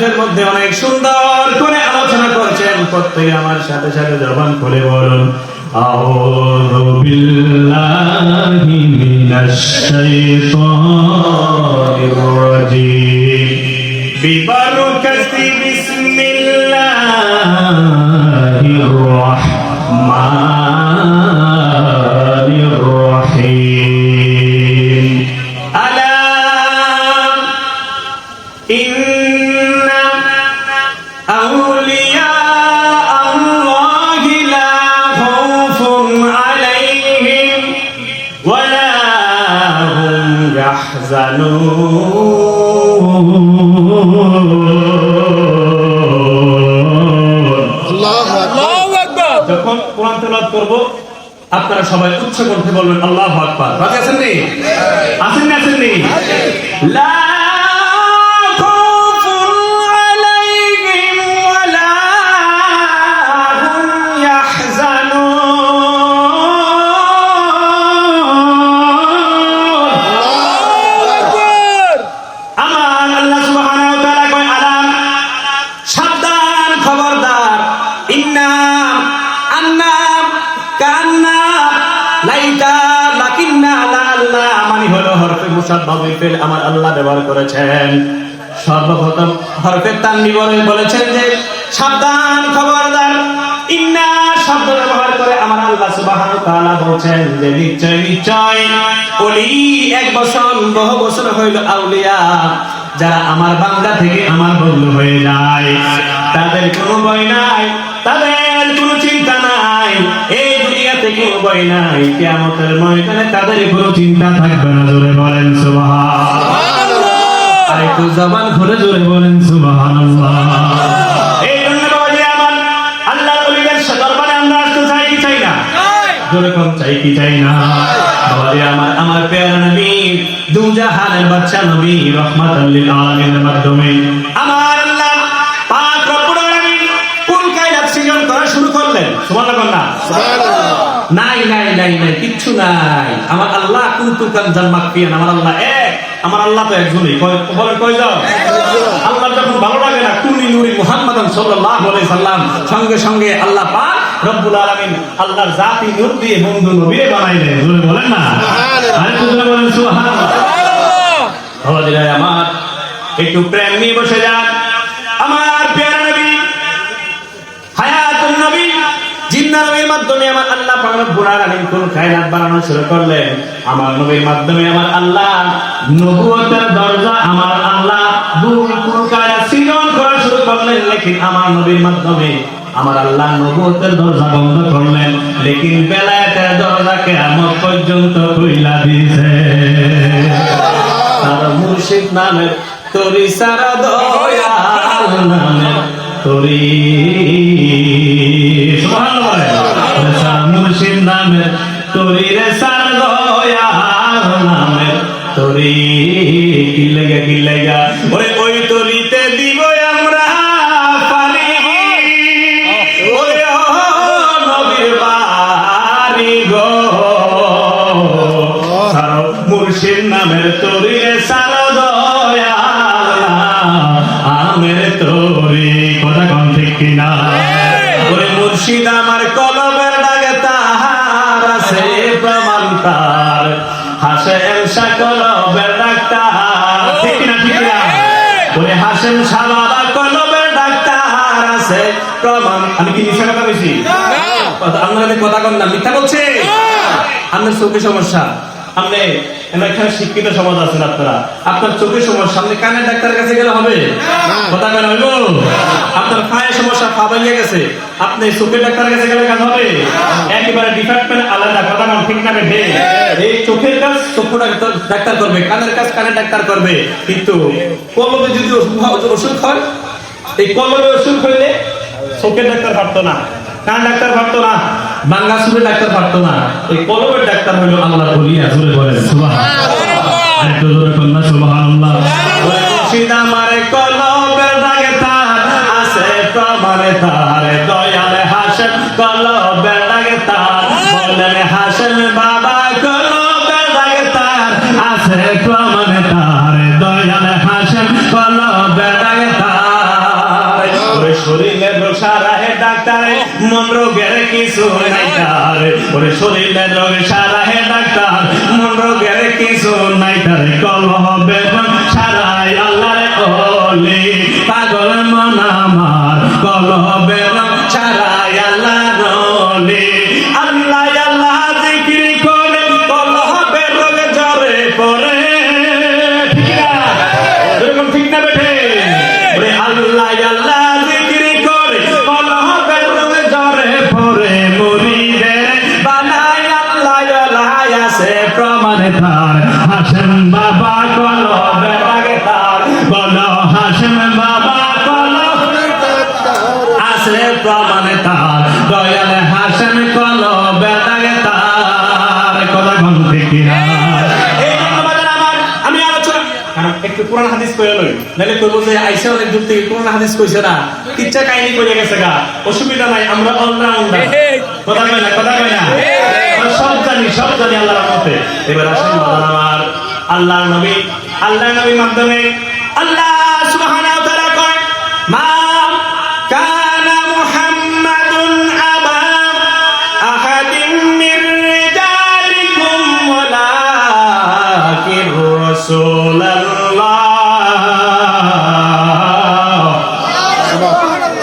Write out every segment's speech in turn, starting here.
শরীফের মধ্যে অনেক সুন্দর করে আলোচনা করছেন। প্রত্যেকে আমার সাথে সাথে জবান খুলে বলুন, আউযু বিল্লাহি মিনাশ শাইতানির রাজীম, বিবারাকাতি বিসমিল্লাহির রাহমানির রাহিম। আলা ইন্না আউলিয়া আল্লাহি লা খাউফুন আলাইহিম ওয়া লা হুম ইয়াহজানুন। যখন কোরআন তেলাওয়াত করব আপনারা সবাই উচ্চ কণ্ঠে বলবেন আল্লাহু আকবার। রাজি আছেন নি? আছেন না? আছেন নি? লা খাউফুন আলাইহিম ওয়া লা হুম ইয়াহজানুন। আমার আল্লাহ সুবহানাহু ওয়া তাআলা কয়, আলাম, সাবধান, খবরদার, ইন্না আন্না কান্না লাইকা লাকিন্না লাল্লা মানে হলো হরফে মুসাব্বাবিল ফিল আমার আল্লাহ ব্যবহার করেছেন। সর্বপ্রথম হরফে তানবীহ বলেছেন যে সাবধান, খবরদার। ইন্না শব্দ ব্যবহার করে আমার আল্লাহ সুবহানাহু ওয়া তাআলা বলেন যে নিশ্চয় নিশ্চয় ওলি এক বছর বহু বছর হইল আউলিয়া যারা আমার বান্দা থেকে আমার বন্ধু হয়ে যায়, তাদের কোনো ভয় নাই, তাদের কোনো চিন্তা নাই, এই দুনিয়া থেকে ভয় নাই, কিয়ামতের ময়দানে তাদের কোনো চিন্তা থাকবে না। জোরে বলেন সুবহানাল্লাহ। আরেকটু জবান খুলে জোরে বলেন সুবহানাল্লাহ। এই জন্য বাবাজি আমার আল্লাহর ওলিদের দরবারে আমরা আসতে চাই কি চাই না? জোরে কোন চাই কি চাই না? বাবাজি আমার প্যারা নবী দু জাহানের বাদশা নবী রাহমাতাল লিল আলামিনের মাধ্যমে আমার আল্লাহ পাক রব্বুল আলামিন কুল কায়নাত সৃজন করা শুরু করলেন। সুবহানাল্লাহ। সুবহানাল্লাহ। নাই নাই নাই নাই কিচ্ছু নাই। আমার আল্লাহ কুনতু কানজাম মাকফিয়ান, আমার আল্লাহ এক, আমার আল্লাহ তো একজনই। বলেন কয়জন? আল্লাহ যখন ভালো লাগে না কুনি নূরি মুহাম্মাদান সাল্লাল্লাহু আলাইহি সাল্লাম, সঙ্গে সঙ্গে আল্লাহ পাক রব্বুল আলামিন আল্লাহর জাতি নূর দিয়ে বন্ধু নবীরে বানাইলেন। জোরে বলেন না? আরেকটু জোরে বলেন সুবহানাল্লাহ। হযরত আমার একটু প্রেম নিয়ে বসে যান। আমার প্রিয় নবী হায়াতুন নবী জিন্নাহ নবীর মাধ্যমে আমার আল্লাহ পাক রব্বুল আলামিন কুল কায়নাত বানানো শুরু করলেন। আমার নবীর মাধ্যমে আমার আল্লাহ নবুয়তের দরজা আমার আল্লাহ কুল কায়নাত সৃজন করা শুরু করলেন। লেকিন আমার নবীর মাধ্যমে আমার আল্লাহ নবুয়তের দরজা বন্ধ করলেন, লেকিন বেলায়েতের দরজা কিয়ামত পর্যন্ত খুইলা দিয়েছে। তার মুর্শিদ নামে তোরি সারা দয়াল নামে তোরি, সুবহানাল্লাহ। মুর্শিদ নামে তোরি রে সারা দয়াল নামে তোরি, কি লাগা ওরে ওই তোরিতে দিব আমরা পানি, ওরে নবীর বাড়ি গো। সারা মুর্শিদ নামের তোরি রে সারা দয়াল আমের তোরি, কথা কোন ঠিক কিনা? ওরে মুর্শিদ আমার কলমের ডাকে তাহার আছে প্রমাণ, তার হাসেন সকলবের ডাক্তার, ঠিক কিনা? ঠিক কিনা? ওরে হাসেন সাবাবা কলমের ডাক্তার আছে প্রমাণ। আমি কি মিথ্যা কথা বলছি? আপনাদের কথা কন না, মিথ্যা বলছে? আপনার চোখে সমস্যা, আপনি এখানে শিক্ষিত সমাজ আছেন, আপনার চোখের সমস্যা, আপনি কানের ডাক্তারের কাছে গেলে হবে? কথা কেন হইব? আপনার পায়ের সমস্যা, পা ভাঙিয়ে গেছে, আপনি চোখের ডাক্তারের কাছে গেলে কাজ হবে? একেবারে ডিপার্টমেন্ট আলাদা, কথা কেন ঠিক না? এই চোখের কাজ চক্ষু ডাক্তার করবে, কানের কাজ কানের ডাক্তার করবে, কিন্তু কলমে যদি ওষুধ হয়, এই কলমে ওষুধ হইলে চোখের ডাক্তার পারতো না, কান ডাক্তার পারতো না, বাংলা সুরের ডাক্তার পারতো না, এই কলমের ডাক্তার হইল আল্লাহ বলিয়া। জোরে বলেন সুবহানাল্লাহ। আরেকটু জোরে বলুন না সুবহানাল্লাহ। মুর্শিদ আমার কলমের ডাক্তার আছে প্রমাণে, তার দয়াল হাসেন কলমের ডাক্তার, বলেন হাসেন বাবা কলমের ডাক্তার আছে প্রমাণে, তার দয়াল হাসেন কলমের ডাক্তার। মন রোগের কিছু নাই তার, ওরে শরীরের রোগ সারা হে ডাক্তার, মন রোগের কিছু নাই তার, কলহ বেদন সারাই আল্লাহর ওলি, পাগল মন আমার কলহ বেদন সারাই আল্লাহর ওলি। আল্লাহ আল্লাহ জিকির করে কলহ বেদন জ্বরে পড়ে, ঠিক না? এরকম ঠিক না বেঠে? ওরে আল্লাহ আল্লাহ জিকির করে কলহ বেদন জ্বরে পড়ে, মুরিদের বানায় আল্লাহ আল্লাহ আছে প্রমাণ তার, হাসেম বাবা কলহ বেদাগে তার, বলো হাসেম বাবা কলহ আছে প্রমাণ তার, দয়াল হাসেম কলহ বেদাগে তার, কথা কোন ঠিক না? এই জন্য আমার আমি আলোচনা কারণ একটু কোরআন হাদিস কইয়া লই, নালে কইবো যে আইসা অনেক দূর থেকে কোরআন হাদিস কইছে না, কিচ্ছা কাহিনী কইয়া গেছে গা, অসুবিধা নাই, আমরা অলরাউন্ডার, কথা কই না, কথা কই না, সব জানি আল্লাহর রহমতে। এবার আসেন আমার আল্লাহর নবী মাধ্যমে আল্লাহ সুবহানাহু ওয়া তাআলা কয়, মা কানা মুহাম্মাদুন আবা আহাদিন মির রিজালিকুম ওয়ালাকিন রাসূলুল্লাহ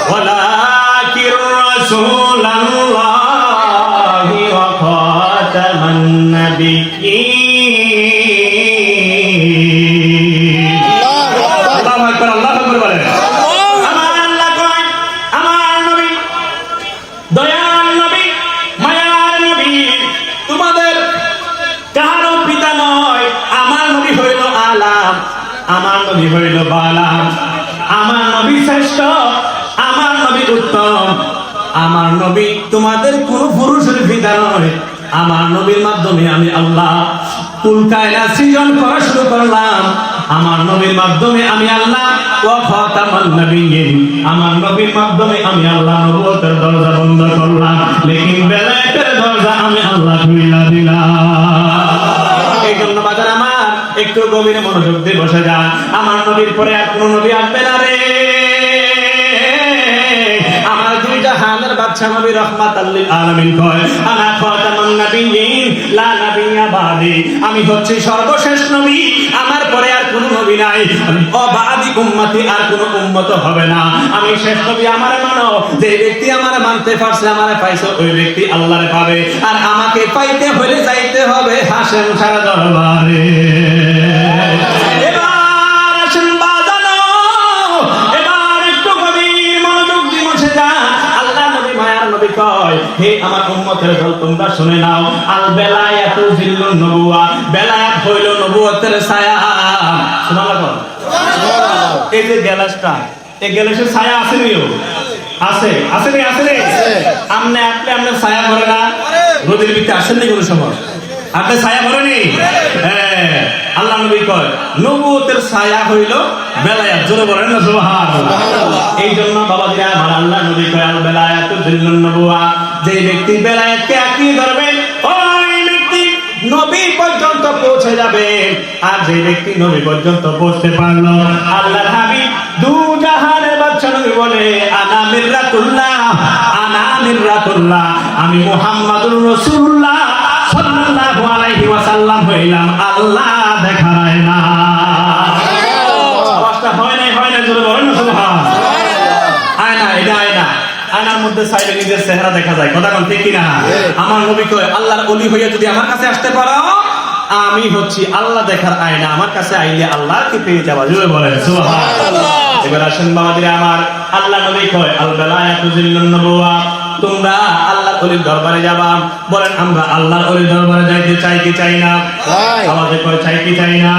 ওয়ালাকিন রাসূলুল্লাহ ওয়া খাতামান নাবিয়্যিন। আমার নবী হইল বালাম, আমার নবী শ্রেষ্ঠ, আমার নবী উত্তম, আমার নবী তোমাদের কোন পুরুষের পিতা নয়। আমার নবীর মাধ্যমে আমি আল্লাহ কুল কায়নাত সৃজন করা শুরু করলাম, আমার নবীর মাধ্যমে আমি আল্লাহ ওয়া খাতামান নাবিয়্যিন, আমার নবীর মাধ্যমে আমি আল্লাহ নবুয়তের দরজা বন্ধ করলাম, লেকিন বেলায়েতের দরজা আমি আল্লাহ খুইলা দিলাম। এই জন্য বাজার আমার একটু গভীরে মনোযোগ দিয়ে বসে যান, আমার নবীর পরে আর কোন নবী আসবে না রে, আমার দুই জাহানের বাদশা নবী রাহমাতাল লিল আলামিন কয়, আনা খাতামুন নাবিয়্যিন লা নাবিয়্যা বাদি, আমি হচ্ছি সর্বশেষ নবী, আমার পরে আর কোন নবী নাই, অবাদি উম্মতি আর কোন উম্মত হবে না, আমি শেষ নবী। আমারে মানো, যে ব্যক্তি আমারে মানতে পারছে, আমারে পাইছে, ওই ব্যক্তি আল্লাহরে পাবে, আর আমাকে পাইতে হলে যাইতে হবে হাসেম সারা দরবারে। এবার আসেন বাজানো, এবার একটু গভীর মনোযোগ দিয়ে বসে যান। আল্লাহ নবী মায়ার নবী কয়, হে আমার উম্মতের দল, তোমরা শুনে নাও, আল বেলায়াতু জিল্লুন নবুওয়া, বেলায়াত হইল নবুয়তের ছায়া। সুবহানাল্লাহ। এই যে গ্যালাসটা, এই গ্যালাসের ছায়া আছে নিও, আছে আছে নি, আছে নি, আমনে আপনি আপনার ছায়া করে না, রোদের ভিতরে আসেন নি কোন সময়, আপনি ছায়া করেনি? হ্যাঁ, আল্লাহ নবী কয় নবুয়তের ছায়া হইল বেলায়াত, জোরে বলেন না সুবহানাল্লাহ। এই জন্য বাবাজিরা আমার আল্লাহ নবী কয়, আল বেলায়াতু জিল্লুন নবুওয়া, যে ব্যক্তি বেলায়াতকে আঁকড়ে ধরবে ওই ব্যক্তি নবী পর্যন্ত পৌঁছে যাবে, আর যে ব্যক্তি নবী পর্যন্ত পৌঁছতে পারলো, আল্লাহর হাবিব দু জাহানের বাদশা নবী বলে, আনা মিররাতুল্লাহ, আনা মিররাতুল্লাহ, আমি মুহাম্মাদুর রাসূলুল্লাহ সাল্লাল্লাহু আলাইহি ওয়াসাল্লাম হইলাম আল্লাহ দেখায় না। আওয়াজটা হয় না, জোরে বলেন না সুবহানাল্লাহ। আয়না, এটা আয়না, আয়নার মধ্যে চাইলে নিজের চেহারা দেখা যায়, কথা কোন ঠিক কিনা? আমার নবী কয়, আল্লাহর ওলি হইয়া যদি আমার কাছে আসতে পারো, আমি হচ্ছি আল্লাহ দেখার আয়না, আমার কাছে আইলে আল্লাহকে পেয়ে যাবা, জোরে বলেন সুবহানাল্লাহ। এবার আসেন বাবাজিরা আমার, আল্লাহ নবী কয়, আল বেলায়াতু জিল্লুন নবুওয়া, তোমরা আল্লাহর ওলির দরবারে যাবা। বলেন আমরা আল্লাহর ওলির দরবারে যাইতে চাই কি চাই না? আমাদের কয় চাই কি চাই না?